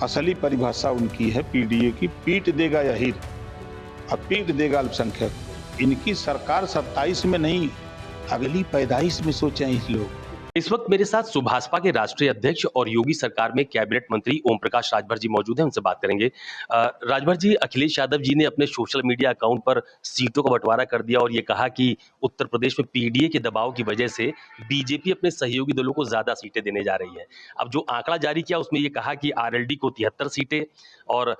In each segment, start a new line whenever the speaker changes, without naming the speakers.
असली परिभाषा उनकी है पीडीए की, पीट देगा यहीर, अब पीट देगा अल्पसंख्यक। इनकी सरकार 27 में नहीं, अगली पैदाइश में सोचें इस लोग।
इस वक्त मेरे साथ सुभाषपा के राष्ट्रीय अध्यक्ष और योगी सरकार में कैबिनेट मंत्री ओम प्रकाश राजभर जी मौजूद हैं, उनसे बात करेंगे। राजभर जी, अखिलेश यादव जी ने अपने सोशल मीडिया अकाउंट पर सीटों का बंटवारा कर दिया और ये कहा कि उत्तर प्रदेश में पीडीए के दबाव की वजह से बीजेपी अपने सहयोगी दलों को ज्यादा सीटें देने जा रही है। अब जो आंकड़ा जारी किया उसमें ये कहा कि आरएलडी को 73 सीटें और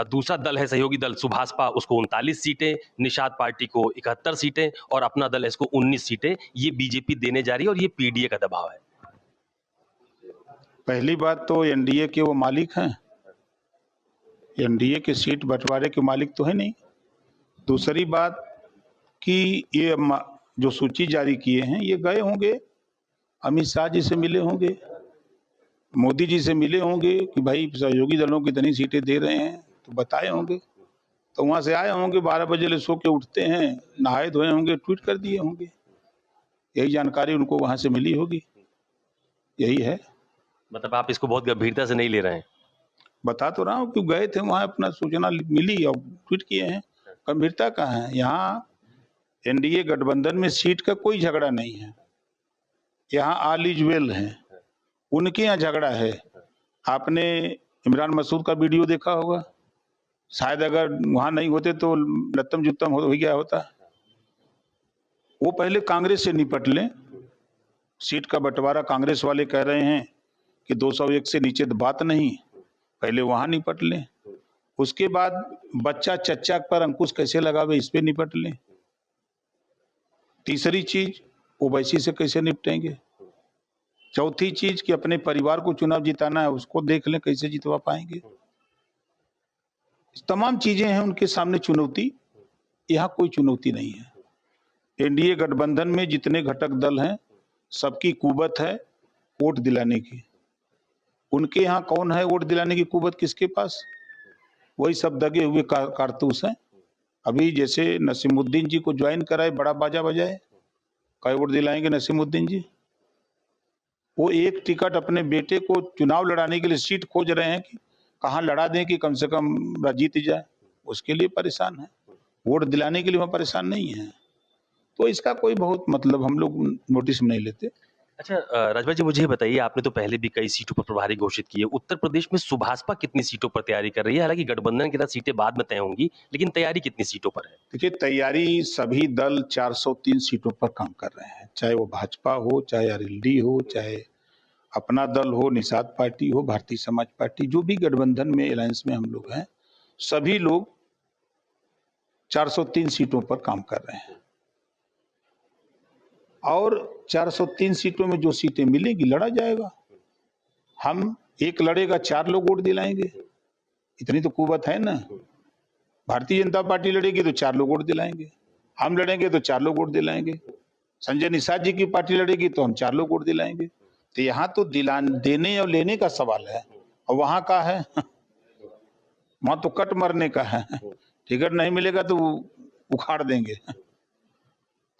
दूसरा दल है सहयोगी दल सुभाषपा, उसको 39 सीटें, निषाद पार्टी को 71 सीटें और अपना दल है इसको 19 सीटें ये बीजेपी देने जा रही है और ये पीडीए का दबाव है।
पहली बात तो एनडीए के वो मालिक हैं, एनडीए के सीट बंटवारे के मालिक तो है नहीं। दूसरी बात कि ये जो सूची जारी किए हैं ये गए होंगे अमित शाह जी से मिले होंगे, मोदी जी से मिले होंगे कि भाई सहयोगी दलों की इतनी सीटें दे रहे हैं, तो बताए होंगे। तो वहां से आए होंगे, 12 बजे ले सो के उठते हैं, नहाए धोए होंगे, ट्वीट कर दिए होंगे। यही जानकारी उनको वहां से मिली होगी, यही है।
मतलब आप इसको बहुत गंभीरता से नहीं ले रहे हैं?
बता तो रहा हूँ कि गए थे वहां, अपना सूचना मिली और ट्वीट किए हैं। गंभीरता कहाँ है? यहाँ एनडीए गठबंधन में सीट का कोई झगड़ा नहीं है, यहाँ ऑल इज वेल है। उनके यहाँ झगड़ा है। आपने इमरान मसूद का वीडियो देखा होगा, शायद अगर वहां नहीं होते तो लत्तम जुत्तम हो गया होता। वो पहले कांग्रेस से निपट लें। सीट का बंटवारा कांग्रेस वाले कह रहे हैं कि 201 से नीचे तो बात नहीं, पहले वहां निपट लें। उसके बाद बच्चा चच्चा पर अंकुश कैसे लगावे इस पे निपट लें। तीसरी चीज ओवैसी से कैसे निपटेंगे। चौथी चीज कि अपने परिवार को चुनाव जिताना है, उसको देख लें कैसे जितवा पाएंगे। तमाम चीजें हैं उनके सामने चुनौती, यहाँ कोई चुनौती नहीं है। एनडीए गठबंधन में जितने घटक दल हैं सबकी कुवत है वोट दिलाने की। उनके यहाँ कौन है वोट दिलाने की कुवत? किसके पास? वही सब दगे हुए कारतूस हैं। अभी जैसे नसीमुद्दीन जी को ज्वाइन कराए, बड़ा बाजा बजाए, कई वोट दिलाएंगे नसीमुद्दीन जी? वो एक टिकट अपने बेटे को चुनाव लड़ाने के लिए सीट खोज रहे हैं कि कहाँ लड़ा दें कि कम से कम जीत जाए, उसके लिए परेशान है। वोट दिलाने के लिए वह परेशान नहीं है। तो इसका कोई बहुत मतलब हम लोग नोटिस में नहीं लेते।
अच्छा, राजभर जी मुझे ये बताइए, आपने तो पहले भी कई सीटों पर प्रभारी घोषित किए, उत्तर प्रदेश में सुभाषपा कितनी सीटों पर तैयारी कर रही है? हालांकि गठबंधन के तहत सीटें बाद में तय होंगी, लेकिन तैयारी कितनी सीटों पर है?
देखिए, तैयारी सभी दल 403 सीटों पर काम कर रहे हैं, चाहे वो भाजपा हो, चाहे आरएलडी हो, चाहे अपना दल हो, निषाद पार्टी हो, भारतीय समाज पार्टी, जो भी गठबंधन में अलायंस में हम लोग हैं, सभी लोग 403 सीटों पर काम कर रहे हैं। और 403 सीटों में जो सीटें मिलेंगी लड़ा जाएगा। हम एक लड़ेगा 4 लोग वोट दिलाएंगे, इतनी तो कुवत है ना। भारतीय जनता पार्टी लड़ेगी तो 4 लोग वोट दिलाएंगे, हम लड़ेंगे तो 4 लोग वोट दिलाएंगे। संजय निषाद जी की पार्टी लड़ेगी तो हम 4 लोग वोट दिलाएंगे। तो यहाँ तो देने और लेने का सवाल है, और वहां का है वहां तो कट मरने का है। टिकट नहीं मिलेगा तो उखाड़ देंगे।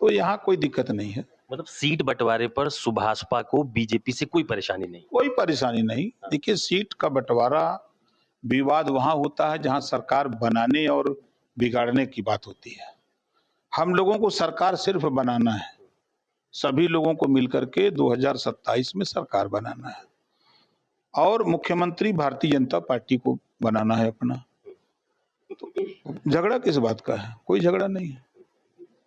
तो यहाँ कोई दिक्कत नहीं है।
मतलब सीट बंटवारे पर सुभाषपा को बीजेपी से कोई परेशानी नहीं?
कोई परेशानी नहीं। देखिए, सीट का बंटवारा विवाद वहां होता है जहां सरकार बनाने और बिगाड़ने की बात होती है। हम लोगों को सरकार सिर्फ बनाना है, सभी लोगों को मिलकर के 2027 में सरकार बनाना है, और मुख्यमंत्री भारतीय जनता पार्टी को बनाना है अपना। तो झगड़ा किस बात का है? कोई झगड़ा नहीं है।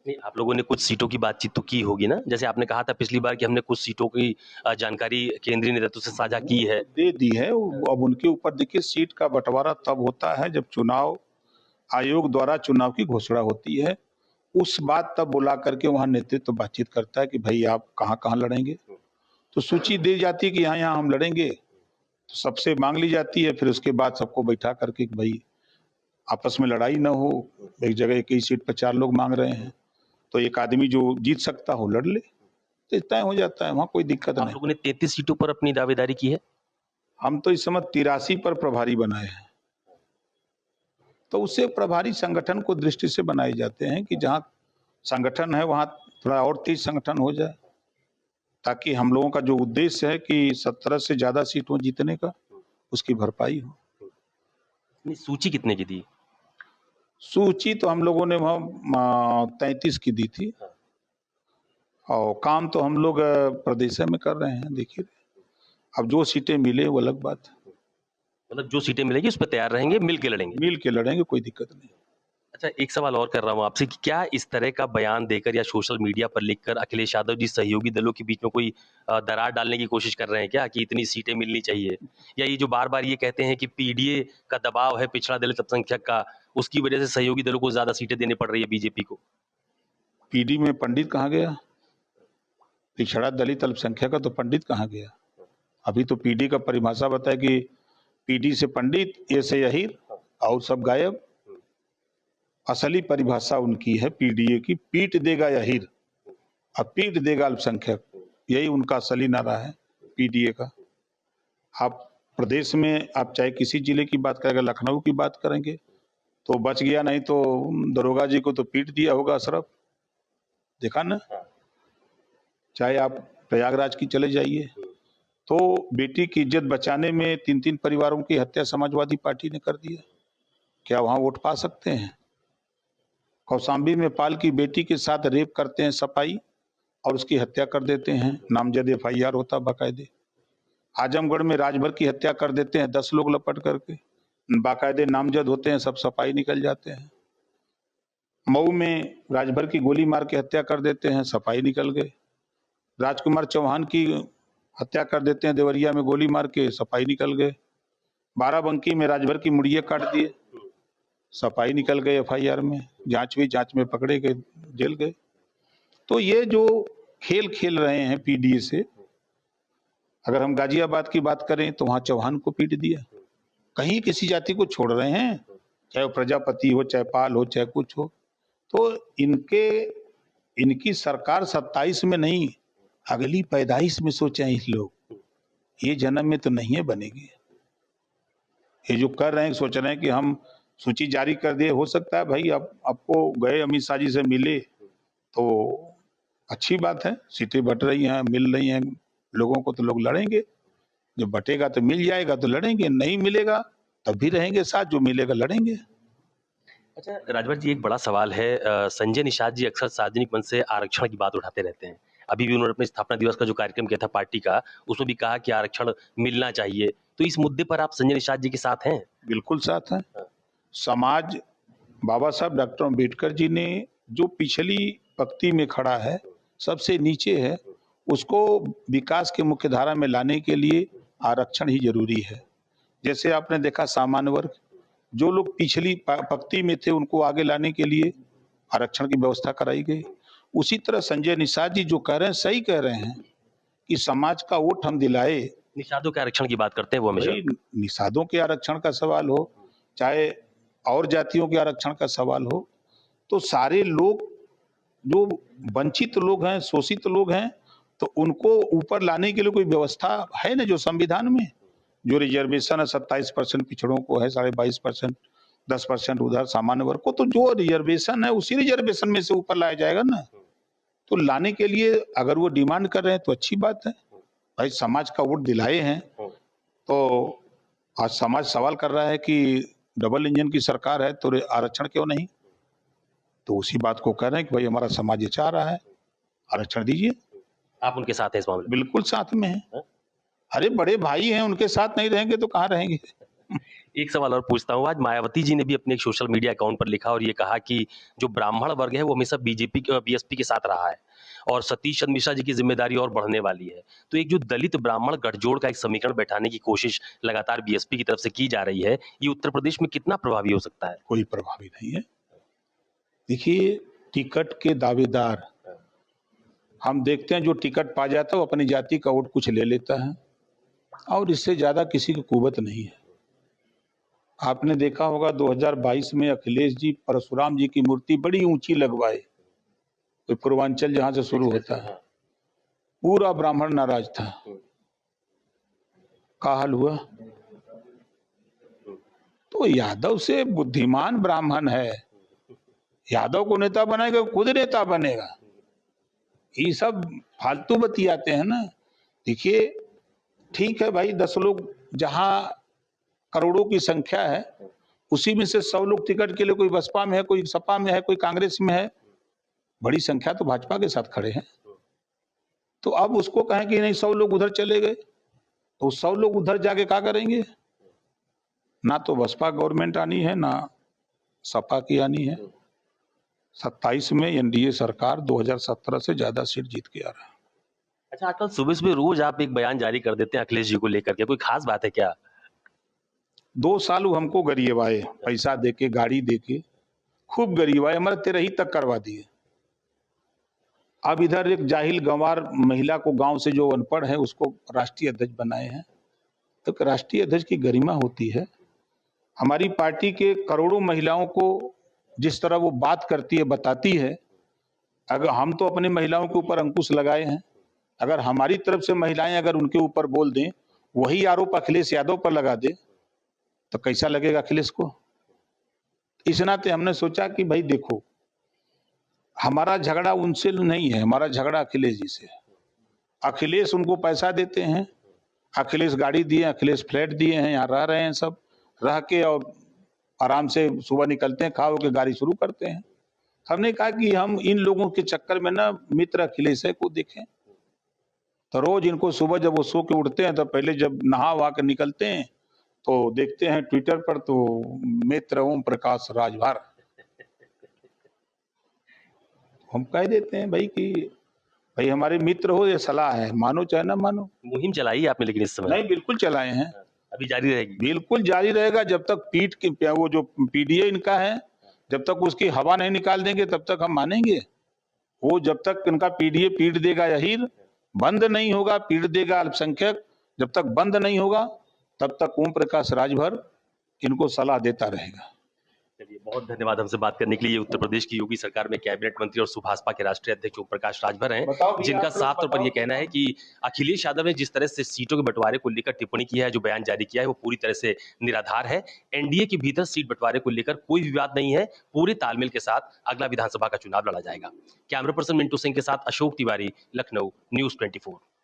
नहीं, आप लोगों ने कुछ सीटों की बातचीत तो की होगी ना? जैसे आपने कहा था पिछली बार कि हमने कुछ सीटों की जानकारी केंद्रीय नेतृत्व से साझा की है।
दे दी है। अब उनके ऊपर देखिए, सीट का बंटवारा तब होता है जब चुनाव आयोग द्वारा चुनाव की घोषणा होती है। उस बात तब बुला करके वहां नेतृत्व बातचीत करता है कि भाई आप कहाँ कहाँ लड़ेंगे। तो सूची दी जाती है कि यहाँ यहाँ हम लड़ेंगे, तो सबसे मांग ली जाती है। फिर उसके बाद सबको बैठा करके भाई आपस में लड़ाई ना हो, एक जगह एक ही सीट पर 4 लोग मांग रहे हैं, तो एक आदमी जो जीत सकता हो लड़ ले, तो तय हो जाता है, वहां कोई दिक्कत नहीं।
आप लोगों ने 33 सीटों पर अपनी दावेदारी की है?
हम तो इस समय 83 पर प्रभारी बनाए हैं। तो उससे प्रभारी संगठन को दृष्टि से बनाए जाते हैं कि जहां संगठन है वहां थोड़ा और तेज संगठन हो जाए, ताकि हम लोगों का जो उद्देश्य है कि 17 से ज्यादा सीटों जीतने का, उसकी भरपाई हो।
नहीं, सूची कितने की थी?
सूची तो हम लोगों ने वहाँ 33 की दी थी और काम तो हम लोग प्रदेश में कर रहे हैं। देखिए, अब जो सीटें मिले वो अलग बात है,
मतलब जो सीटें मिलेगी उस पर तैयार रहेंगे, मिल के लड़ेंगे।
मिल के लड़ेंगे, कोई दिक्कत नहीं।
अच्छा, एक सवाल और कर रहा हूँ आपसे कि क्या इस तरह का बयान देकर या सोशल मीडिया पर लिखकर अखिलेश यादव जी सहयोगी दलों के बीच में कोई दरार डालने की कोशिश कर रहे हैं क्या, कि इतनी सीटें मिलनी चाहिए? या ये जो बार-बार ये कहते हैं कि पीडीए का दबाव है पिछड़ा दलित अल्पसंख्यक का, उसकी वजह से सहयोगी दलों को ज़्यादा सीटें देनी पड़ रही है बीजेपी को?
पीडी में पंडित कहाँ गया? पिछड़ा दलित अल्पसंख्यक का तो पंडित कहाँ गया? अभी तो पीडी का परिभाषा बताया कि पीडी से पंडित, ए से अहीर और सब गायब। असली परिभाषा उनकी है पीडीए की, पीट देगा अहीर और पीट देगा अल्पसंख्यक, यही उनका असली नारा है पीडीए का। आप प्रदेश में आप चाहे किसी जिले की बात करेंगे, लखनऊ की बात करेंगे तो बच गया, नहीं तो दरोगा जी को तो पीट दिया होगा अशरफ, देखा ना। चाहे आप प्रयागराज की चले जाइए तो बेटी की इज्जत बचाने में 3-3 परिवारों की हत्या समाजवादी पार्टी ने कर दिया। क्या वहां वोट पा सकते हैं? कौशाम्बी में पाल की बेटी के साथ रेप करते हैं सपाई और उसकी हत्या कर देते हैं, नामजद एफआईआर होता बाकायदे। आजमगढ़ में राजभर की हत्या कर देते हैं 10 लोग लपट करके, बाकायदे नामजद होते हैं, सब सपाई निकल जाते हैं। मऊ में राजभर की गोली मार के हत्या कर देते हैं, सफाई निकल गए। राजकुमार चौहान की हत्या कर देते हैं देवरिया में गोली मार के, सफाई निकल गए। बाराबंकी में राजभर की मुड़िए काट दिए, सफाई निकल गए एफआईआर में, जांच हुई, जांच में पकड़े गए, जेल गए। तो ये जो खेल खेल रहे हैं पीडीए से, अगर हम गाजियाबाद की बात करें तो वहां चौहान को पीट दिया। कहीं किसी जाति को छोड़ रहे हैं, चाहे वो प्रजापति हो, चाहे पाल हो, चाहे कुछ हो। तो इनकी सरकार 27 में नहीं, अगली पैदाइश में सोचे हैं इस लोग, ये जन्म में तो नहीं है बनेगी। ये जो कर रहे हैं, सोच रहे हैं कि हम सूची जारी कर दिए, हो सकता है भाई आपको गए अमित शाह जी से मिले तो अच्छी बात है, सीटें बट रही हैं, मिल रही हैं लोगों को तो लोग लड़ेंगे। जब बटेगा तो मिल जाएगा तो लड़ेंगे, नहीं मिलेगा तब भी रहेंगे साथ, जो मिलेगा लड़ेंगे।
अच्छा राजभर जी, एक बड़ा सवाल है, संजय निषाद जी अक्सर सार्वजनिक मंच से आरक्षण की बात उठाते रहते हैं। अभी भी उन्होंने अपने स्थापना दिवस का जो कार्यक्रम किया था पार्टी का, उसमें भी कहा कि आरक्षण मिलना चाहिए। तो इस मुद्दे पर आप संजय निषाद जी के साथ हैं?
बिल्कुल साथ है। समाज, बाबा साहब डॉक्टर अम्बेडकर जी ने जो पिछली पंक्ति में खड़ा है, सबसे नीचे है, उसको विकास के मुख्य धारा में लाने के लिए आरक्षण ही जरूरी है। जैसे आपने देखा सामान्य वर्ग, जो लोग पिछली पंक्ति में थे उनको आगे लाने के लिए आरक्षण की व्यवस्था कराई गई। उसी तरह संजय निषाद जी जो कह रहे हैं, सही कह रहे हैं कि समाज का वोट हम दिलाए।
निषादों के आरक्षण की बात करते हैं वो हमेशा।
भाई निषादों के आरक्षण का सवाल हो, चाहे और जातियों के आरक्षण का सवाल हो, तो सारे लोग जो वंचित लोग हैं, शोषित लोग हैं, तो उनको ऊपर लाने के लिए कोई व्यवस्था है ना, जो संविधान में जो रिजर्वेशन है 27% पिछड़ों को है, 22.5%, 10% उधर सामान्य वर्ग को, तो जो रिजर्वेशन है उसी रिजर्वेशन में से ऊपर लाया जाएगा ना। तो लाने के लिए अगर वो डिमांड कर रहे हैं तो अच्छी बात है। भाई समाज का वोट दिलाए हैं तो आज समाज सवाल कर रहा है कि डबल इंजन की सरकार है तो आरक्षण क्यों नहीं? तो उसी बात को कह रहे हैं कि भाई हमारा समाज ये चाह रहा है, आरक्षण दीजिए।
आप उनके साथ हैं इस मामले में?
बिल्कुल साथ में है। अरे बड़े भाई हैं, उनके साथ नहीं रहेंगे तो कहाँ रहेंगे?
एक सवाल और पूछता हूँ, आज मायावती जी ने भी अपने एक सोशल मीडिया अकाउंट पर लिखा और ये कहा कि जो ब्राह्मण वर्ग है वो हमेशा बीएसपी के साथ रहा है और सतीश चंद्र मिश्रा जी की जिम्मेदारी और बढ़ने वाली है। तो एक जो दलित ब्राह्मण गठजोड़ का एक समीकरण बैठाने की कोशिश लगातार बीएसपी की तरफ से की जा रही है, ये उत्तर प्रदेश में कितना प्रभावी हो सकता है?
कोई प्रभावी नहीं है। देखिए, टिकट के दावेदार हम देखते हैं, जो टिकट पा जाता है वो अपनी जाति का वोट कुछ ले लेता है और इससे ज्यादा किसी की कुवत नहीं है। आपने देखा होगा 2022 में अखिलेश जी परशुराम जी की मूर्ति बड़ी ऊंची लगवाए, तो पूर्वांचल जहां से शुरू होता है, पूरा ब्राह्मण नाराज था। का हाल हुआ? तो यादव से बुद्धिमान ब्राह्मण है, यादव को नेता बनाएगा, खुद नेता बनेगा। ये सब फालतू बतियाते हैं ना। देखिए, ठीक है भाई, 10 लोग जहां करोड़ों की संख्या है, उसी में से 100 लोग टिकट के लिए, कोई बसपा में है, कोई सपा में है, कोई कांग्रेस में है, बड़ी संख्या तो भाजपा के साथ खड़े हैं। तो अब उसको कहें कि नहीं 100 लोग उधर चले गए, तो 100 लोग उधर जाके क्या करेंगे? ना तो बसपा गवर्नमेंट आनी है, ना सपा की आनी है। 27 में एनडीए सरकार 2017 से ज्यादा सीट जीत के आ रहा है।
अच्छा, आजकल सुबह सुबह रोज आप एक बयान जारी कर देते हैं अखिलेश जी को लेकर के, कोई खास बात है क्या?
2 साल वो हमको गरीबाए, पैसा देके, गाड़ी देके, खूब गरीबाए, हमारा 13 तक करवा दिए। अब इधर एक जाहिल गंवार महिला को, गांव से जो अनपढ़ है, उसको राष्ट्रीय अध्यक्ष बनाए हैं। तो राष्ट्रीय अध्यक्ष की गरिमा होती है। हमारी पार्टी के करोड़ों महिलाओं को जिस तरह वो बात करती है, बताती है, अगर हम तो अपनी महिलाओं के ऊपर अंकुश लगाए हैं, अगर हमारी तरफ से महिलाएं अगर उनके ऊपर बोल दें, वही आरोप अखिलेश यादव पर लगा दे, तो कैसा लगेगा अखिलेश को? इस नाते हमने सोचा कि भाई देखो, हमारा झगड़ा उनसे नहीं है, हमारा झगड़ा अखिलेश जी से है। अखिलेश उनको पैसा देते हैं, अखिलेश गाड़ी दिए, अखिलेश फ्लैट दिए हैं, यहाँ रह रहे हैं, सब रह के और आराम से सुबह निकलते हैं, खा के गाड़ी शुरू करते हैं। हमने कहा कि हम इन लोगों के चक्कर में ना मित्र अखिलेश है को देखें। तो रोज इनको सुबह जब वो सो के उठते हैं, तो पहले जब नहा वहा के निकलते हैं, तो देखते हैं ट्विटर पर, तो मित्र ओम प्रकाश राजभर। हम कह देते हैं भाई कि भाई हमारे मित्र हो, ये सलाह है, मानो चाहे ना मानो।
मुहिम चलाई है आपने लेकिन इस समय?
नहीं, बिल्कुल चलाए हैं,
अभी जारी रहेगी?
बिल्कुल जारी रहेगा। जब तक पीठ की, वो जो पीडीए इनका है, जब तक उसकी हवा नहीं निकाल देंगे तब तक हम मानेंगे। वो जब तक इनका पीडीए पीट देगा, यही बंद नहीं होगा, पीट देगा अल्पसंख्यक, जब तक बंद नहीं होगा तब तक ओम प्रकाश राजभर इनको सलाह देता रहेगा।
चलिए, बहुत धन्यवाद हमसे बात करने के लिए। उत्तर प्रदेश की योगी सरकार में कैबिनेट मंत्री और सुभाषपा के राष्ट्रीय अध्यक्ष ओम प्रकाश राजभर हैं, जिनका साफ तौर पर यह कहना है कि अखिलेश यादव ने जिस तरह से सीटों के बंटवारे को लेकर टिप्पणी की है, जो बयान जारी किया है, वो पूरी तरह से निराधार है। एनडीए के भीतर सीट बंटवारे को लेकर कोई विवाद नहीं है, पूरे तालमेल के साथ अगला विधानसभा का चुनाव लड़ा जाएगा। कैमरा पर्सन मिंटू सिंह के साथ अशोक तिवारी, लखनऊ, न्यूज़ 24।